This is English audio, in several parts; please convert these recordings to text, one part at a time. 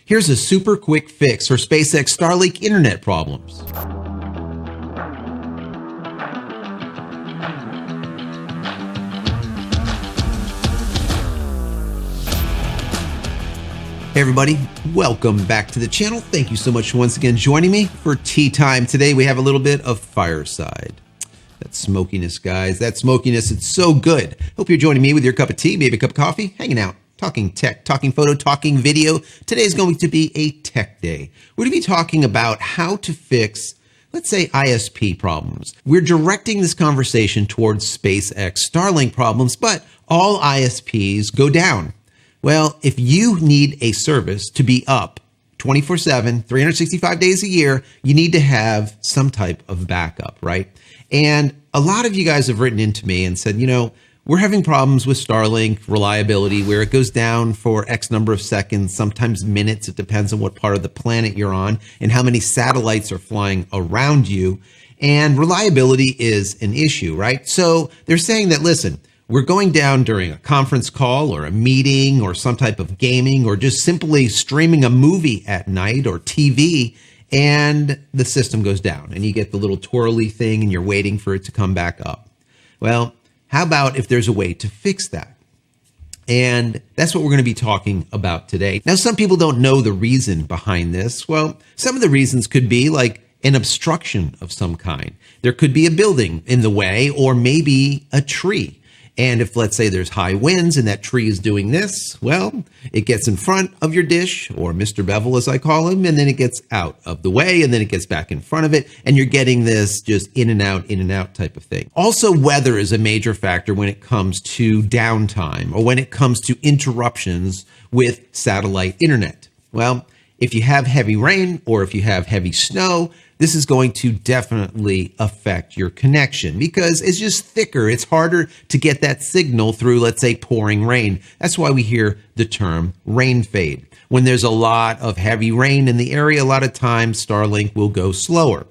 Here's a super quick fix for SpaceX Starlink internet problems. Hey everybody, welcome back to the channel. Thank you so much for once again joining me for tea time. Today we have a little bit of fireside. That smokiness, guys, that smokiness, it's so good. Hope you're joining me with your cup of tea, maybe a cup of coffee, hanging out, talking tech, talking photo, talking video. Today is going to be a tech day. We're going to be talking about how to fix, let's say, ISP problems. We're directing this conversation towards SpaceX Starlink problems, but all ISPs go down. Well, if you need a service to be up 24/7, 365 days a year, you need to have some type of backup, right? And a lot of you guys have written into me and said, we're having problems with Starlink reliability where it goes down for X number of seconds, sometimes minutes. It depends on what part of the planet you're on and how many satellites are flying around you. And reliability is an issue, right? So they're saying that, listen, we're going down during a conference call or a meeting or some type of gaming or just simply streaming a movie at night or TV, and the system goes down and you get the little twirly thing and you're waiting for it to come back up. Well, how about if there's a way to fix that? And that's what we're going to be talking about today. Now, some people don't know the reason behind this. Well, some of the reasons could be like an obstruction of some kind. There could be a building in the way or maybe a tree. And if, let's say, there's high winds and that tree is doing this, well, it gets in front of your dish, or Mr. Bevel, as I call him, and then it gets out of the way, and then it gets back in front of it, and you're getting this just in and out type of thing. Also, weather is a major factor when it comes to downtime or when it comes to interruptions with satellite internet. Well, if you have heavy rain or if you have heavy snow, this is going to definitely affect your connection because it's just thicker. It's harder to get that signal through, let's say, pouring rain. That's why we hear the term rain fade. When there's a lot of heavy rain in the area, a lot of times Starlink will go slower.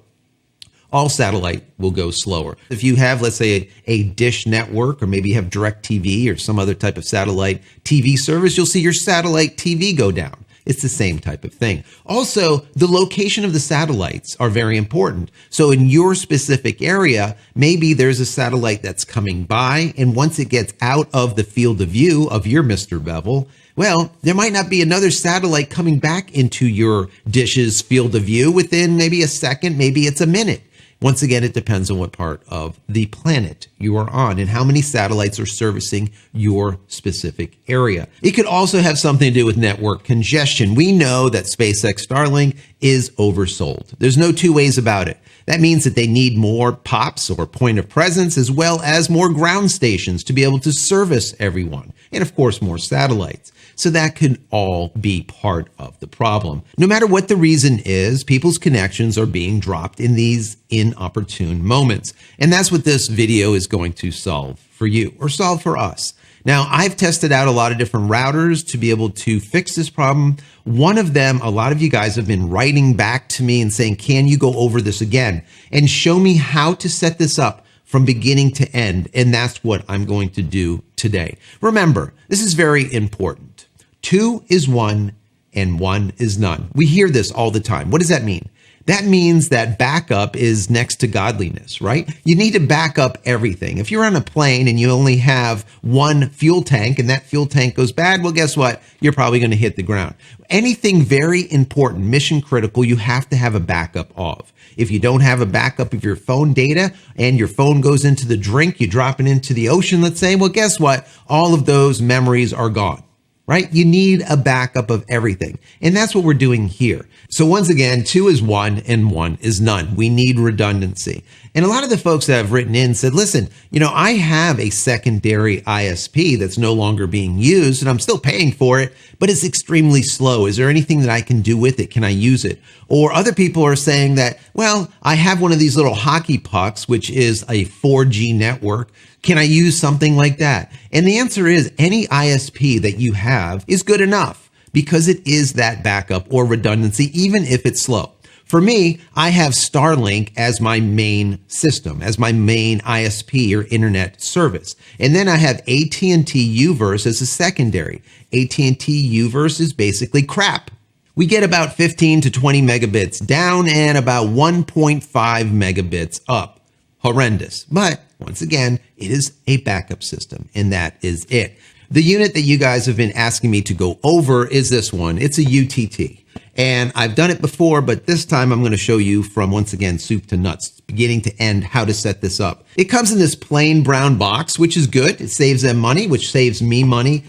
All satellite will go slower. If you have, let's say, a dish network, or maybe you have DirecTV or some other type of satellite TV service, you'll see your satellite TV go down. It's the same type of thing. Also, the location of the satellites are very important. So in your specific area, maybe there's a satellite that's coming by, and once it gets out of the field of view of your Mr. Bevel, well, there might not be another satellite coming back into your dish's field of view within maybe a second, maybe it's a minute. Once again, it depends on what part of the planet you are on and how many satellites are servicing your specific area. It could also have something to do with network congestion. We know that SpaceX Starlink is oversold. There's no two ways about it. That means that they need more POPs or point of presence as well as more ground stations to be able to service everyone. And of course, more satellites. So that could all be part of the problem. No matter what the reason is, people's connections are being dropped in these inopportune moments. And that's what this video is going to solve for you or solve for us. Now, I've tested out a lot of different routers to be able to fix this problem. One of them, a lot of you guys have been writing back to me and saying, can you go over this again and show me how to set this up from beginning to end? And that's what I'm going to do today. Remember, this is very important. 2 is 1 and 1 is none. We hear this all the time. What does that mean? That means that backup is next to godliness, right? You need to back up everything. If you're on a plane and you only have one fuel tank and that fuel tank goes bad, well, guess what? You're probably going to hit the ground. Anything very important, mission critical, you have to have a backup of. If you don't have a backup of your phone data and your phone goes into the drink, you drop it into the ocean, let's say, well, guess what? All of those memories are gone. Right? You need a backup of everything. And that's what we're doing here. So once again, 2 is 1 and 1 is none. We need redundancy. And a lot of the folks that have written in said, listen, I have a secondary ISP that's no longer being used and I'm still paying for it, but it's extremely slow. Is there anything that I can do with it? Can I use it? Or other people are saying that, well, I have one of these little hockey pucks, which is a 4G network. Can I use something like that? And the answer is any ISP that you have is good enough because it is that backup or redundancy, even if it's slow. For me, I have Starlink as my main system, as my main ISP or internet service. And then I have AT&T UVerse as a secondary. AT&T UVerse is basically crap. we get about 15 to 20 megabits down and about 1.5 megabits up. Horrendous. But once again, it is a backup system, and that is it. The unit that you guys have been asking me to go over is this one. It's a UTT. And I've done it before, but this time I'm going to show you from, once again, soup to nuts, beginning to end, how to set this up. It comes in this plain brown box, which is good. It saves them money, which saves me money.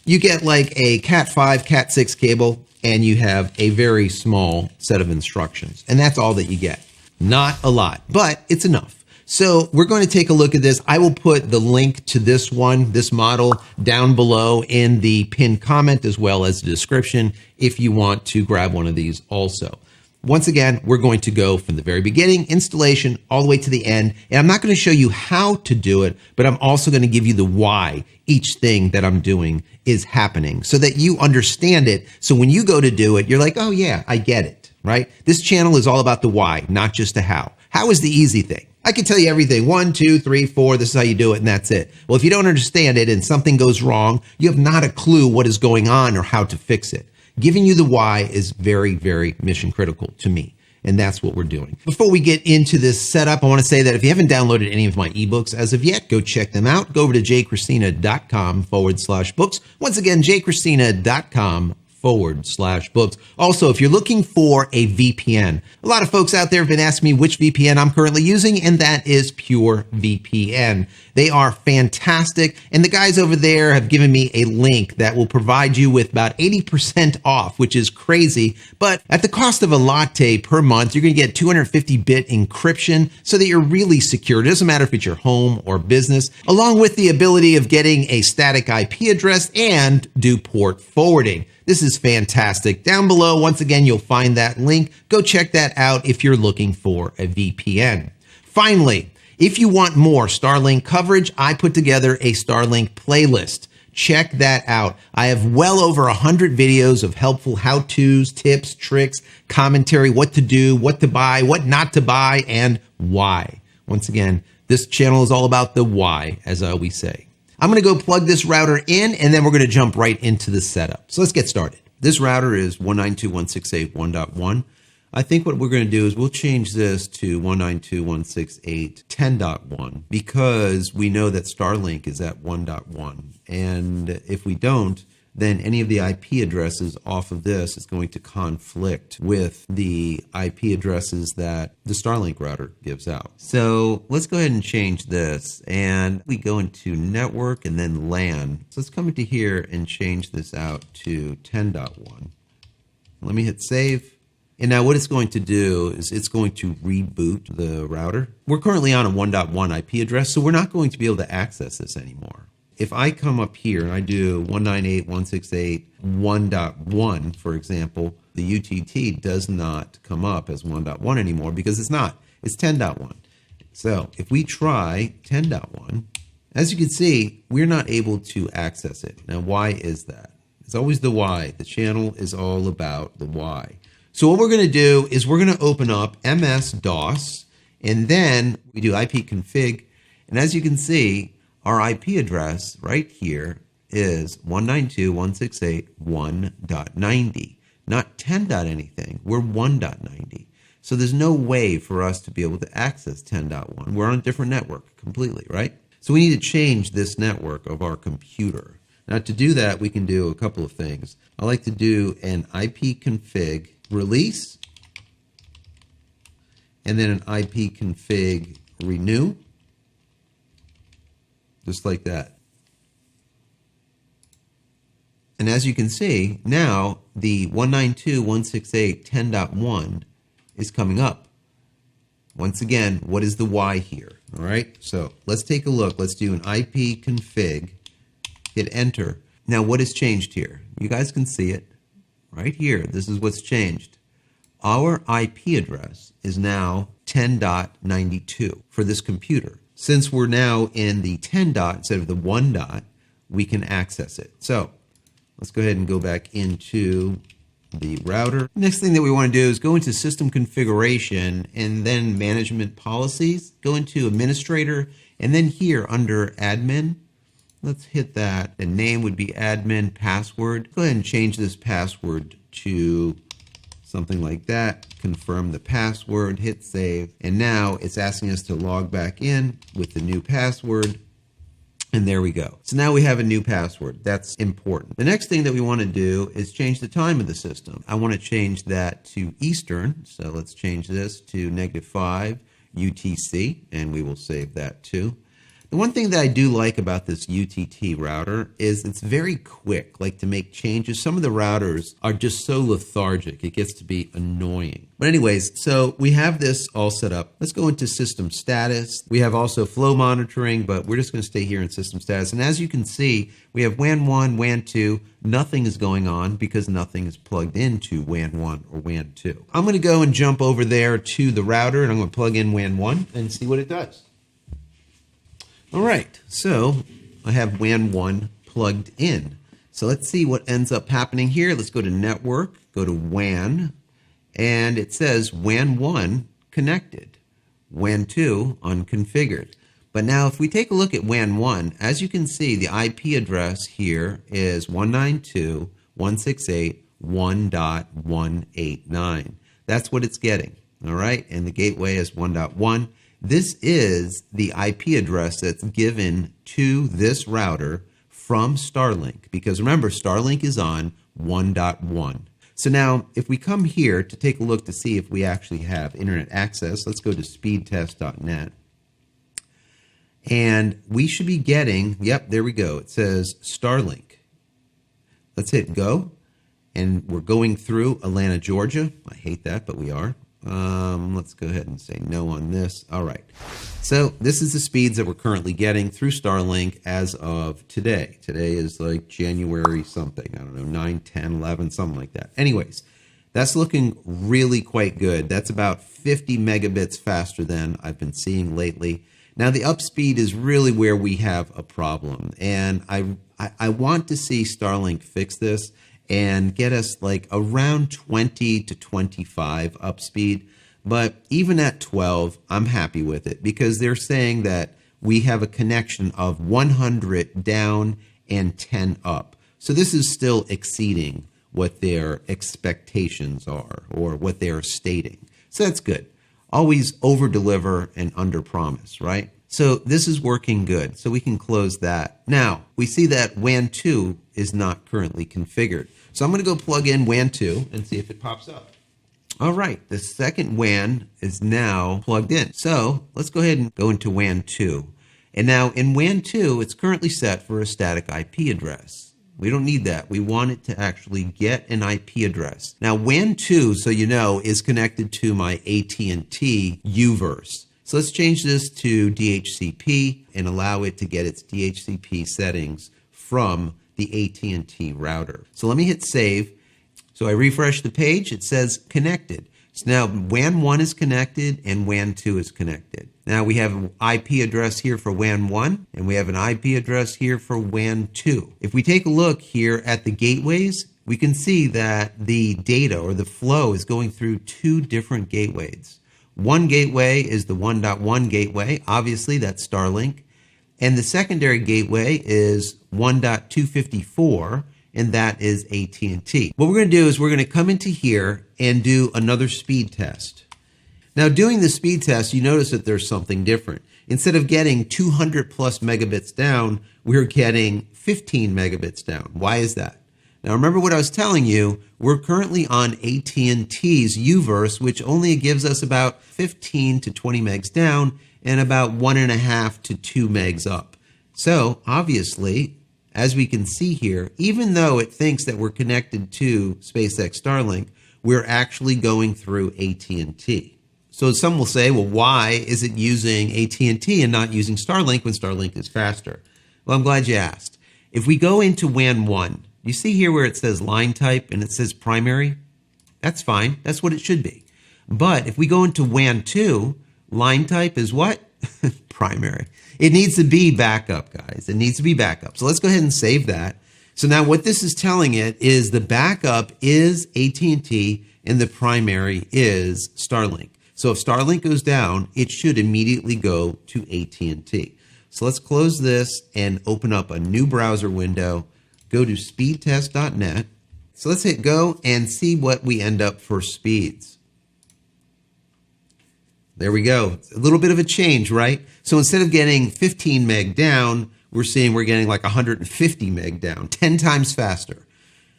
You get like a Cat 5, Cat 6 cable, and you have a very small set of instructions. And that's all that you get. Not a lot, but it's enough. So we're going to take a look at this. I will put the link to this one, this model, down below in the pinned comment, as well as the description, if you want to grab one of these also. Once again, we're going to go from the very beginning, installation, all the way to the end. And I'm not going to show you how to do it, but I'm also going to give you the why each thing that I'm doing is happening so that you understand it. So when you go to do it, you're like, oh yeah, I get it, right? This channel is all about the why, not just the how. How is the easy thing? I can tell you everything. 1, 2, 3, 4, this is how you do it, and that's it. Well, if you don't understand it and something goes wrong, you have not a clue what is going on or how to fix it. Giving you the why is very, very mission critical to me, and that's what we're doing. Before we get into this setup, I want to say that if you haven't downloaded any of my ebooks as of yet, go check them out. Go over to JCristina.com/books. Once again, JCristina.com/books. Also, if you're looking for a VPN, a lot of folks out there have been asking me which VPN I'm currently using, and that is PureVPN. They are fantastic, and the guys over there have given me a link that will provide you with about 80% off, which is crazy, but at the cost of a latte per month, you're going to get 250-bit encryption so that you're really secure. It doesn't matter if it's your home or business, along with the ability of getting a static IP address and do port forwarding. This is fantastic. Down below, once again, you'll find that link. Go check that out if you're looking for a VPN. Finally, if you want more Starlink coverage, I put together a Starlink playlist. Check that out. I have well over 100 videos of helpful how-tos, tips, tricks, commentary, what to do, what to buy, what not to buy, and why. Once again, this channel is all about the why, as I always say. I'm going to go plug this router in, and then we're going to jump right into the setup. So let's get started. This router is 192.168.1.1. I think what we're going to do is we'll change this to 192.168.10.1 because we know that Starlink is at 1.1. And if we don't, then any of the IP addresses off of this is going to conflict with the IP addresses that the Starlink router gives out. So let's go ahead and change this, and we go into network and then LAN. So let's come into here and change this out to 10.1. Let me hit save. And now what it's going to do is it's going to reboot the router. We're currently on a 1.1 IP address, so we're not going to be able to access this anymore. If I come up here and I do 198.168.1.1, for example, the UTT does not come up as 1.1 anymore because it's not. It's 10.1. So if we try 10.1, as you can see, we're not able to access it. Now, why is that? It's always the why. The channel is all about the why. So what we're going to do is we're going to open up MS-DOS, and then we do ipconfig. And as you can see, our IP address right here is 192.168.1.90, not 10. anything. We're 1.90. So there's no way for us to be able to access 10.1. We're on a different network completely, right? So we need to change this network of our computer. Now to do that, we can do a couple of things. I like to do an ipconfig release, and then an ipconfig renew. Just like that. And as you can see, now the 192.168.10.1 is coming up. Once again, what is the why here? All right, so let's take a look. Let's do an ipconfig, hit enter. Now what has changed here? You guys can see it right here. This is what's changed. Our IP address is now 10.92 for this computer. Since we're now in the 10 dot instead of the 1 dot, we can access it. So let's go ahead and go back into the router. Next thing that we want to do is go into system configuration and then management policies. Go into administrator, and then here under admin, let's hit that. The name would be admin password. Go ahead and change this password to something like that. Confirm the password, hit save, and now it's asking us to log back in with the new password. And there we go. So now we have a new password. That's important. The next thing that we want to do is change the time of the system. I want to change that to Eastern. So let's change this to -5 UTC, and we will save that too. The one thing that I do like about this UTT router is it's very quick, like to make changes. Some of the routers are just so lethargic, it gets to be annoying. But anyways, so we have this all set up. Let's go into system status. We have also flow monitoring, but we're just going to stay here in system status. And as you can see, we have WAN 1, WAN 2. Nothing is going on because nothing is plugged into WAN 1 or WAN 2. I'm going to go and jump over there to the router, and I'm going to plug in WAN 1 and see what it does. All right, so I have WAN 1 plugged in. So let's see what ends up happening here. Let's go to network, go to WAN, and it says WAN 1 connected, WAN 2 unconfigured. But now if we take a look at WAN 1, as you can see, the IP address here is 192.168.1.189. That's what it's getting, all right? And the gateway is 1.1. This is the IP address that's given to this router from Starlink, because remember, Starlink is on 1.1. So now, if we come here to take a look to see if we actually have internet access, let's go to speedtest.net. And we should be getting, yep, there we go. It says Starlink. Let's hit go. And we're going through Atlanta, Georgia. I hate that, but we are. Let's go ahead and say no on this. All right. So this is the speeds that we're currently getting through Starlink as of today. Today is like January something. I don't know, 9, 10, 11, something like that. Anyways, that's looking really quite good. That's about 50 megabits faster than I've been seeing lately. Now, the upspeed is really where we have a problem. And I want to see Starlink fix this and get us like around 20 to 25 upspeed. But even at 12, I'm happy with it because they're saying that we have a connection of 100 down and 10 up. So this is still exceeding what their expectations are or what they are stating. So that's good. Always over-deliver and under-promise, right? So this is working good. So we can close that. Now, we see that WAN 2 is not currently configured. So I'm going to go plug in WAN 2 and see if it pops up. All right, the second WAN is now plugged in. So let's go ahead and go into WAN 2. And now in WAN 2, it's currently set for a static IP address. We don't need that. We want it to actually get an IP address. Now WAN 2, so you know, is connected to my AT&T UVerse. So let's change this to DHCP and allow it to get its DHCP settings from the AT&T router. So let me hit save. So I refresh the page. It says connected. So now WAN 1 is connected and WAN 2 is connected. Now we have an IP address here for WAN 1 and we have an IP address here for WAN 2. If we take a look here at the gateways, we can see that the data or the flow is going through two different gateways. One gateway is the 1.1 gateway. Obviously, that's Starlink. And the secondary gateway is 1.254, and that is AT&T. What we're going to do is we're going to come into here and do another speed test. Now, doing the speed test, you notice that there's something different. Instead of getting 200 plus megabits down, we're getting 15 megabits down. Why is that? Now, remember what I was telling you, we're currently on AT&T's UVerse, which only gives us about 15 to 20 megs down and about 1.5 to 2 megs up. So, obviously, as we can see here, even though it thinks that we're connected to SpaceX Starlink, we're actually going through AT&T. So some will say, well, why is it using AT&T and not using Starlink when Starlink is faster? Well, I'm glad you asked. If we go into WAN 1, you see here where it says line type and it says primary? That's fine. That's what it should be. But if we go into WAN 2, line type is what? Primary. It needs to be backup, guys. It needs to be backup. So let's go ahead and save that. So now what this is telling it is the backup is AT&T and the primary is Starlink. So if Starlink goes down, it should immediately go to AT&T. So let's close this and open up a new browser window. Go to speedtest.net. So let's hit go and see what we end up for speeds. There we go. A little bit of a change, right? So instead of getting 15 meg down, we're seeing we're getting like 150 meg down, 10 times faster.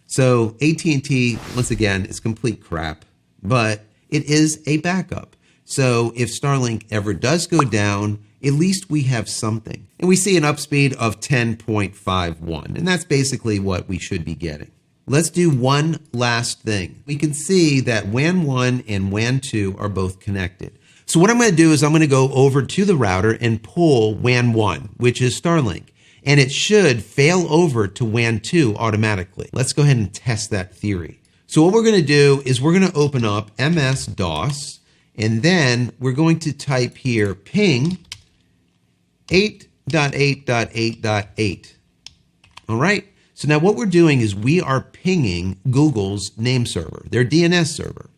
So AT&T, once again, is complete crap, but it is a backup. So if Starlink ever does go down, at least we have something. And we see an upspeed of 10.51, and that's basically what we should be getting. Let's do one last thing. We can see that WAN 1 and WAN 2 are both connected. So what I'm going to do is I'm going to go over to the router and pull WAN 1, which is Starlink, and it should fail over to WAN 2 automatically. Let's go ahead and test that theory. So what we're going to do is we're going to open up MS-DOS, and then we're going to type here ping 8.8.8.8. All right. So now what we're doing is we are pinging Google's name server, their DNS server.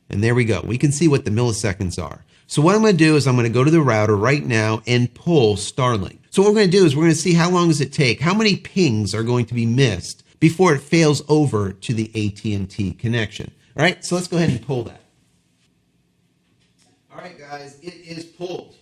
And there we go. We can see what the milliseconds are. So what I'm going to do is I'm going to go to the router right now and pull Starlink. So what we're going to do is we're going to see how long does it take, how many pings are going to be missed before it fails over to the AT&T connection. All right. So let's go ahead and pull that. All right, guys, it is pulled.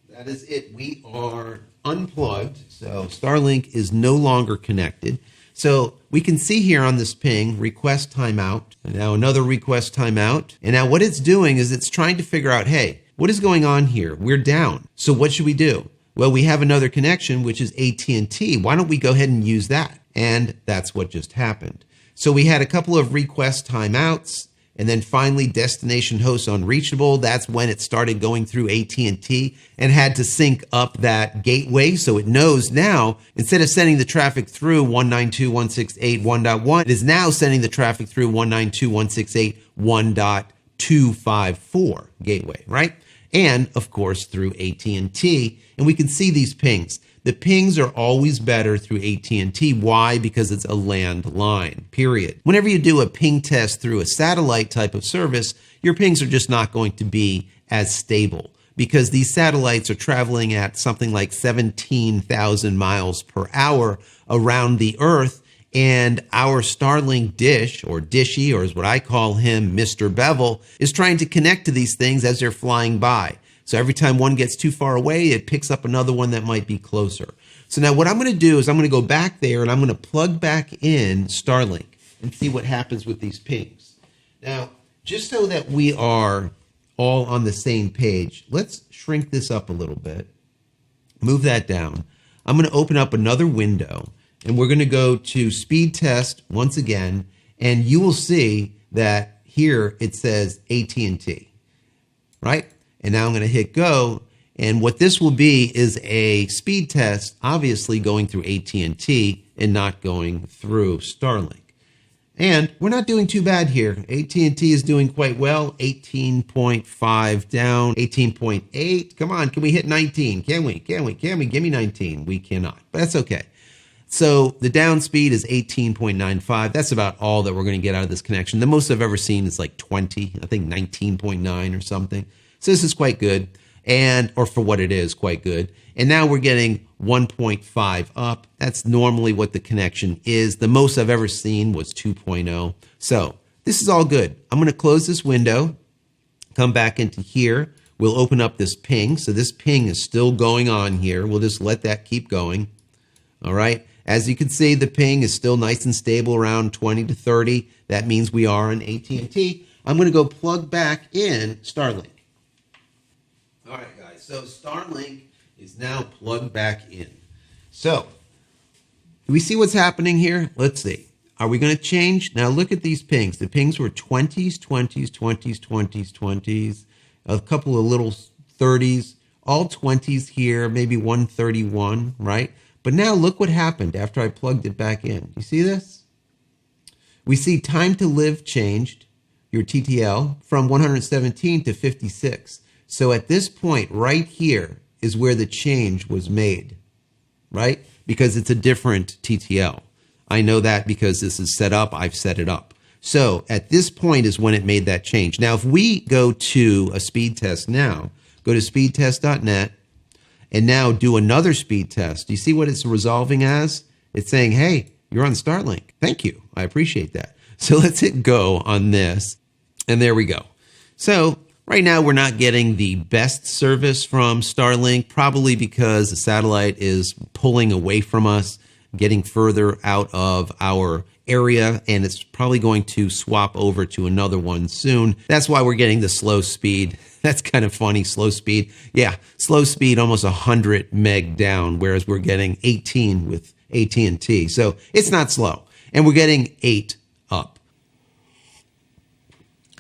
That is it. We are unplugged, so Starlink is no longer connected. So we can see here on this ping, request timeout, and now another request timeout. And now what it's doing is it's trying to figure out, hey, what is going on here? We're down. So what should we do? Well, we have another connection, which is AT&T. Why don't we go ahead and use that? And that's what just happened. So we had a couple of request timeouts. And then finally, destination host unreachable. That's when it started going through AT&T and had to sync up that gateway. So it knows now, instead of sending the traffic through 192.168.1.1, it is now sending the traffic through 192.168.1.254 gateway, right? And of course, through AT&T. And we can see these pings. The pings are always better through AT&T. Why? Because it's a landline, period. Whenever you do a ping test through a satellite type of service, your pings are just not going to be as stable because these satellites are traveling at something like 17,000 miles per hour around the Earth. And our Starlink dish, or Dishy, or as what I call him, Mr. Bevel, is trying to connect to these things as they're flying by. So every time one gets too far away, it picks up another one that might be closer. So now what I'm going to do is I'm going to go back there and I'm going to plug back in Starlink and see what happens with these pings. Now, just so that we are all on the same page, let's shrink this up a little bit. Move that down. I'm going to open up another window and we're going to go to speed test once again. And you will see that here it says AT&T, right? And now I'm going to hit go. And what this will be is a speed test, obviously going through AT&T and not going through Starlink. And we're not doing too bad here. AT&T is doing quite well. 18.5 down, 18.8. Come on, can we hit 19? Can we? Give me 19. We cannot, but that's okay. So the down speed is 18.95. That's about all that we're going to get out of this connection. The most I've ever seen is like 20, I think 19.9 or something. So this is quite good, or for what it is, quite good. And now we're getting 1.5 up. That's normally what the connection is. The most I've ever seen was 2.0. So this is all good. I'm going to close this window, come back into here. We'll open up this ping. So this ping is still going on here. We'll just let that keep going. All right. As you can see, the ping is still nice and stable around 20 to 30. That means we are on AT&T. I'm going to go plug back in Starlink. All right, guys, so Starlink is now plugged back in. So, do we see what's happening here? Let's see. Are we going to change? Now, look at these pings. The pings were 20s, 20s, 20s, 20s, 20s, a couple of little 30s, all 20s here, maybe 131, right? But now look what happened after I plugged it back in. You see this? We see time to live changed, your TTL, from 117 to 56. So at this point right here is where the change was made, right? Because it's a different TTL. I know that because this is set up. I've set it up. So at this point is when it made that change. Now, if we go to a speed test now, go to speedtest.net and now do another speed test. Do you see what it's resolving as? It's saying, hey, you're on Starlink. Thank you. I appreciate that. So let's hit go on this. And there we go. So right now we're not getting the best service from Starlink, probably because the satellite is pulling away from us, getting further out of our area, and it's probably going to swap over to another one soon. That's why we're getting the slow speed. That's kind of funny, slow speed. Yeah, slow speed, almost 100 meg down, whereas we're getting 18 with AT&T. So it's not slow. And we're getting 8 up.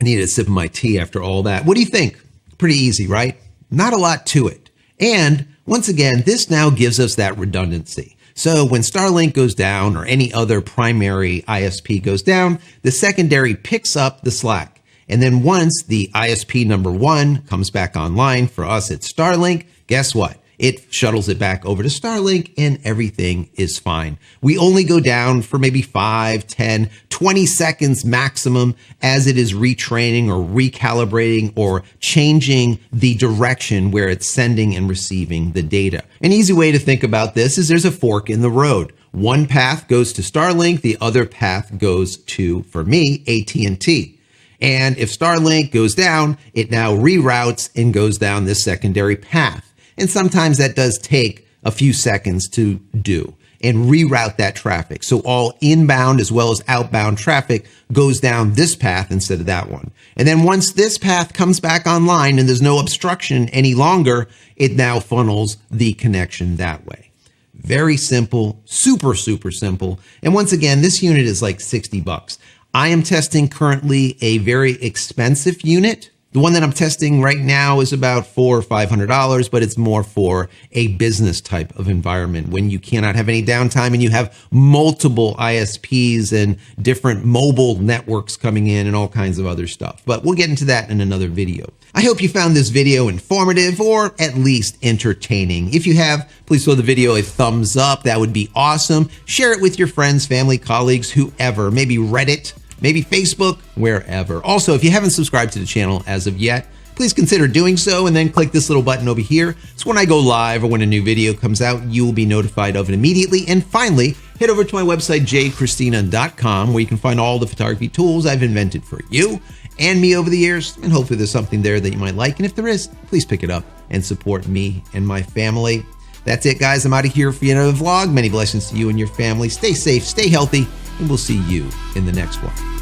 I needed a sip of my tea after all that. What do you think? Pretty easy, right? Not a lot to it. And once again, this now gives us that redundancy. So when Starlink goes down or any other primary ISP goes down, the secondary picks up the slack. And then once the ISP number 1 comes back online, for us it's Starlink, guess what? It shuttles it back over to Starlink and everything is fine. We only go down for maybe 5, 10, 20 seconds maximum as it is retraining or recalibrating or changing the direction where it's sending and receiving the data. An easy way to think about this is there's a fork in the road. One path goes to Starlink, the other path goes to, for me, AT&T. And if Starlink goes down, it now reroutes and goes down this secondary path. And sometimes that does take a few seconds to do and reroute that traffic. So all inbound as well as outbound traffic goes down this path instead of that one. And then once this path comes back online and there's no obstruction any longer, it now funnels the connection that way. Very simple, super, super simple. And once again, this unit is like $60. I am testing currently a very expensive unit. The one that I'm testing right now is about $400 or $500, but it's more for a business type of environment when you cannot have any downtime and you have multiple ISPs and different mobile networks coming in and all kinds of other stuff. But we'll get into that in another video. I hope you found this video informative or at least entertaining. If you have, please throw the video a thumbs up. That would be awesome. Share it with your friends, family, colleagues, whoever, maybe Reddit, maybe Facebook, wherever. Also, if you haven't subscribed to the channel as of yet, please consider doing so and then click this little button over here. So when I go live or when a new video comes out, you will be notified of it immediately. And finally, head over to my website, JCristina.com, where you can find all the photography tools I've invented for you and me over the years. And hopefully there's something there that you might like. And if there is, please pick it up and support me and my family. That's it, guys. I'm out of here for another vlog. Many blessings to you and your family. Stay safe, stay healthy, and we'll see you in the next one.